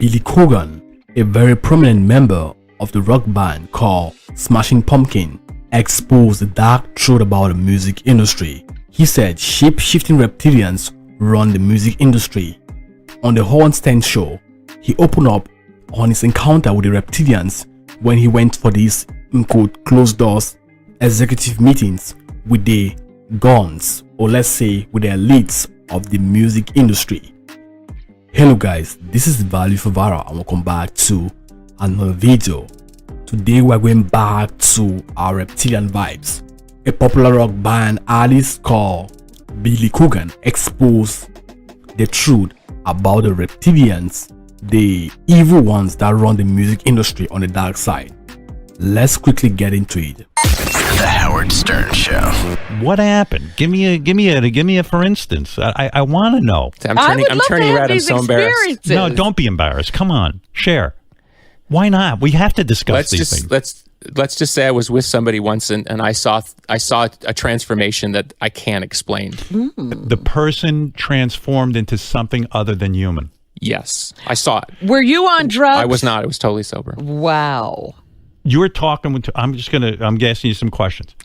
Billy Corgan, a very prominent member of the rock band called Smashing Pumpkin, exposed the dark truth about the music industry. He said shape-shifting reptilians run the music industry. On the Hornstein show, he opened up on his encounter with the reptilians when he went for these closed doors executive meetings with the guns, or let's say with the elites of the music industry. Hello guys, this is Value for Vara and welcome back to another video. Today we're going back to our Reptilian vibes. A popular rock band artist called Billy Corgan exposed the truth about the reptilians, the evil ones that run the music industry on the dark side. Let's quickly get into it. The Howard Stern Show. What happened? Give me a for instance. I want to know. I'm turning red. I'm so embarrassed. No, don't be embarrassed. Come on, share. Why not? We have to discuss these things. Let's just say I was with somebody once and I saw a transformation that I can't explain. The person transformed into something other than human. Yes, I saw it. Were you on drugs? I was not. I was totally sober. Wow. You were talking with. I'm asking you some questions.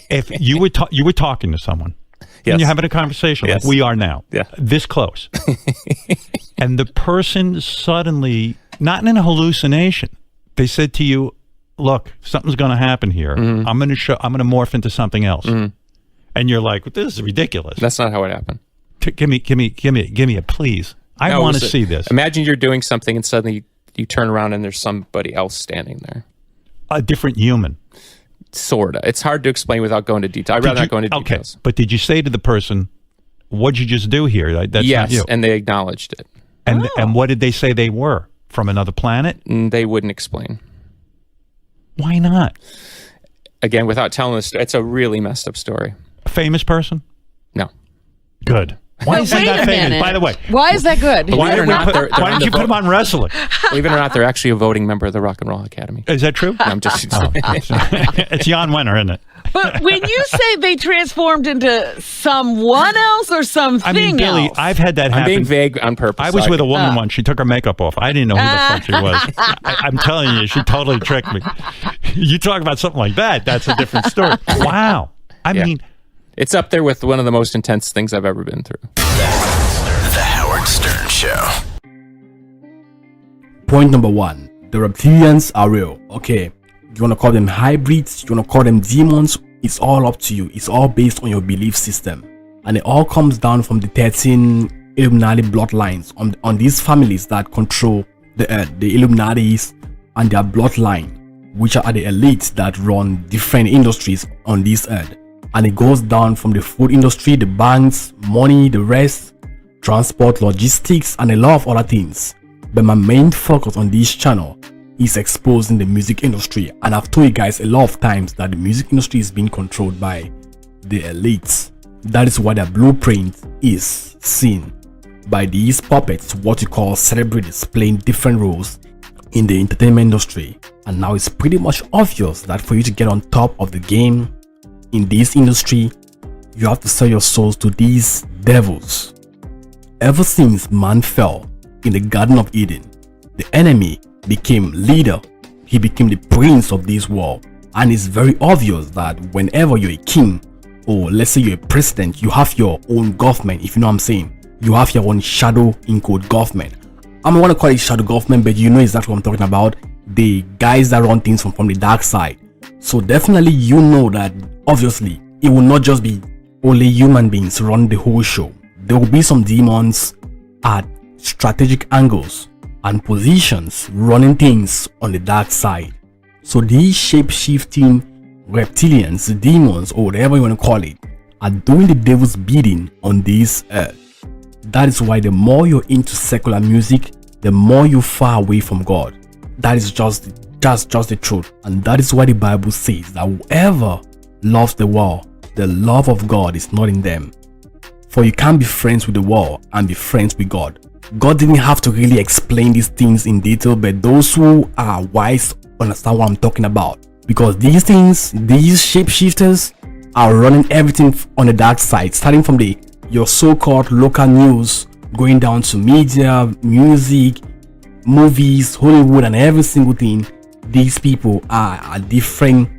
If you were talking to someone, yes, and you're having a conversation like we are now, this close, and the person suddenly, not in a hallucination, they said to you, "Look, something's going to happen here. I'm going to morph into something else," and you're like, "This is ridiculous." That's not how it happened. Give me a please. I want to see this. Imagine you're doing something and suddenly you turn around and there's somebody else standing there. A different human. Sorta. It's hard to explain without going to detail. I'd rather not go into details. But did you say to the person, "What'd you just do here?" That's yes, not you. And they acknowledged it. And what did they say they were? From another planet? They wouldn't explain. Why not? Again, without telling us, it's a really messed up story. A famous person? No. Good. Why is that not famous? By the way, why is that good? Why did you put him on wrestling? Believe it or not, they're actually a voting member of the Rock and Roll Academy. Is that true? No, I'm just. It's Jan Wenner, isn't it? But when you say they transformed into someone else or something I mean, Billy, else. I've had that happen. I'm being vague on purpose. I was with a woman once. She took her makeup off. I didn't know who the fuck she was. I'm telling you, she totally tricked me. You talk about something like that, that's a different story. Wow. I mean, it's up there with one of the most intense things I've ever been through. The Howard Stern Show. Point number one, the reptilians are real. Okay, you want to call them hybrids, you want to call them demons, it's all up to you. It's all based on your belief system. And it all comes down from the 13 Illuminati bloodlines on these families that control the earth, the Illuminatis and their bloodline, which are the elites that run different industries on this earth. And it goes down from the food industry, the banks, money, the rest, transport, logistics, and a lot of other things. But my main focus on this channel is exposing the music industry. And I've told you guys a lot of times that the music industry is being controlled by the elites. That is why their blueprint is seen by these puppets, what you call celebrities, playing different roles in the entertainment industry. And now it's pretty much obvious that for you to get on top of the game in this industry, you have to sell your souls to these devils. Ever since man fell in the Garden of Eden, the enemy became leader. He became the prince of this world. And it's very obvious that whenever you're a king, or let's say you're a president, you have your own government, if you know what I'm saying. You have your own shadow in quote government. I'm not going to call it shadow government, but you know exactly what I'm talking about. The guys that run things from the dark side. So definitely you know that obviously it will not just be only human beings run the whole show. There will be some demons at strategic angles and positions running things on the dark side. So these shape-shifting reptilians, demons, or whatever you want to call it, are doing the devil's bidding on this earth. That is why the more you're into secular music, the more you're far away from God. That is just the truth. And that is why the Bible says that whoever loves the world, the love of God is not in them. For you can't be friends with the world and be friends with God. God didn't have to really explain these things in detail, but those who are wise understand what I'm talking about. Because these things, these shapeshifters are running everything on the dark side, starting from your so-called local news, going down to media, music, movies, Hollywood, and every single thing, these people are at different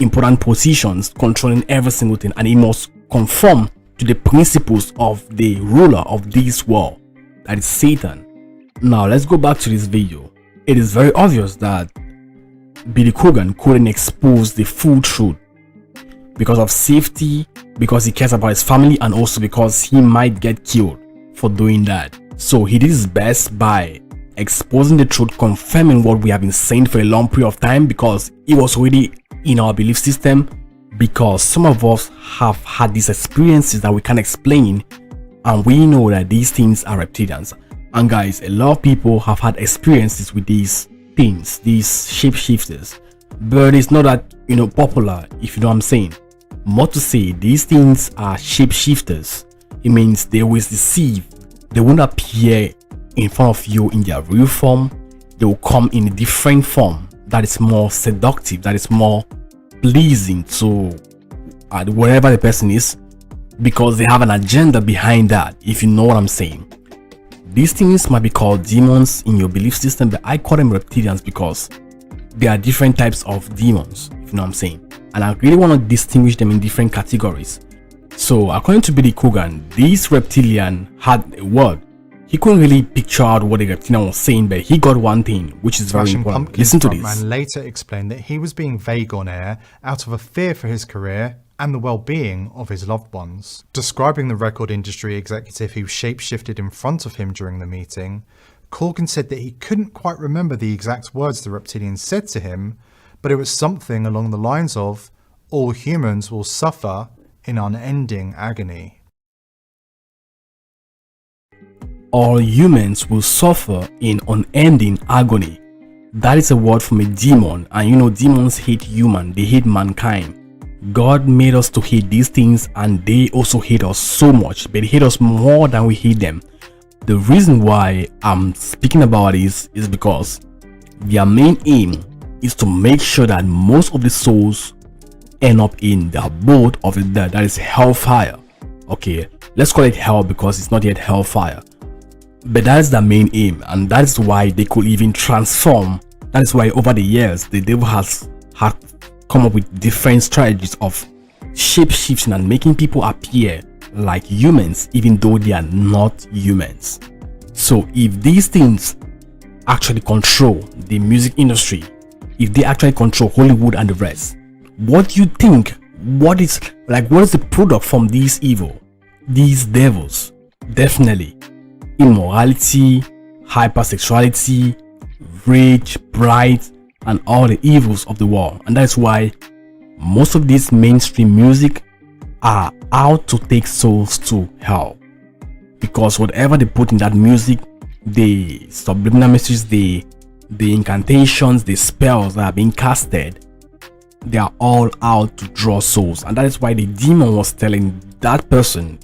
important positions controlling every single thing, and it must conform to the principles of the ruler of this world, that is Satan. Now let's go back to this video. It is very obvious that Billy Corgan couldn't expose the full truth because of safety, because he cares about his family, and also because he might get killed for doing that. So he did his best by exposing the truth, confirming what we have been saying for a long period of time, because it was already in our belief system, because some of us have had these experiences that we can't explain, and we know that these things are reptilians. And guys, a lot of people have had experiences with these things, these shapeshifters, but it's not that popular, if you know what I'm saying. More to say, these things are shapeshifters. It means they always deceive. They won't appear in front of you in their real form. They will come in a different form that is more seductive, that is more pleasing to wherever the person is, because they have an agenda behind that, if you know what I'm saying. These things might be called demons in your belief system, but I call them reptilians because there are different types of demons, if you know what I'm saying, and I really want to distinguish them in different categories. So according to Billy Corgan, this reptilian had a word. He couldn't really picture out what the reptilian was saying, but he got one thing, which is very important. Listen to this. Man later explained that he was being vague on air out of a fear for his career and the well-being of his loved ones. Describing the record industry executive who shapeshifted in front of him during the meeting, Corgan said that he couldn't quite remember the exact words the reptilian said to him, but it was something along the lines of, "All humans will suffer in unending agony." All humans will suffer in unending agony. That is a word from a demon, and demons hate human, they hate mankind. God made us to hate these things, and they also hate us so much, but they hate us more than we hate them. The reason why I'm speaking about this is because their main aim is to make sure that most of the souls end up in the abode of the dead, that is hellfire. Okay, let's call it hell because it's not yet hellfire. But that is the main aim, and that is why they could even transform. That is why over the years the devil has come up with different strategies of shape-shifting and making people appear like humans even though they are not humans. So if these things actually control the music industry, if they actually control Hollywood and the rest, what do you think? What is the product from these evil, these devils? Definitely immorality, hypersexuality, rage, pride, and all the evils of the world. And that's why most of this mainstream music are out to take souls to hell, because whatever they put in that music, the subliminal messages, the incantations, the spells that are being casted, they are all out to draw souls. And that is why the demon was telling that person,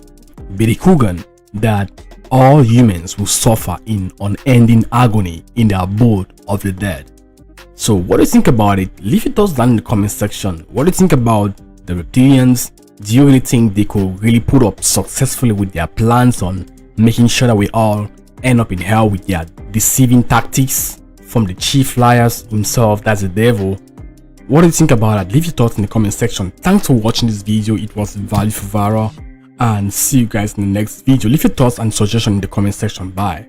Billy Corgan, that all humans will suffer in unending agony in the abode of the dead. So what do you think about it? Leave your thoughts down in the comment section. What do you think about the reptilians? Do you really think they could really put up successfully with their plans on making sure that we all end up in hell with their deceiving tactics from the chief liars himself, that's the devil? What do you think about that? Leave your thoughts in the comment section. Thanks for watching this video. It was Value for Vara, and see you guys in the next video. Leave your thoughts and suggestions in the comment section. Bye.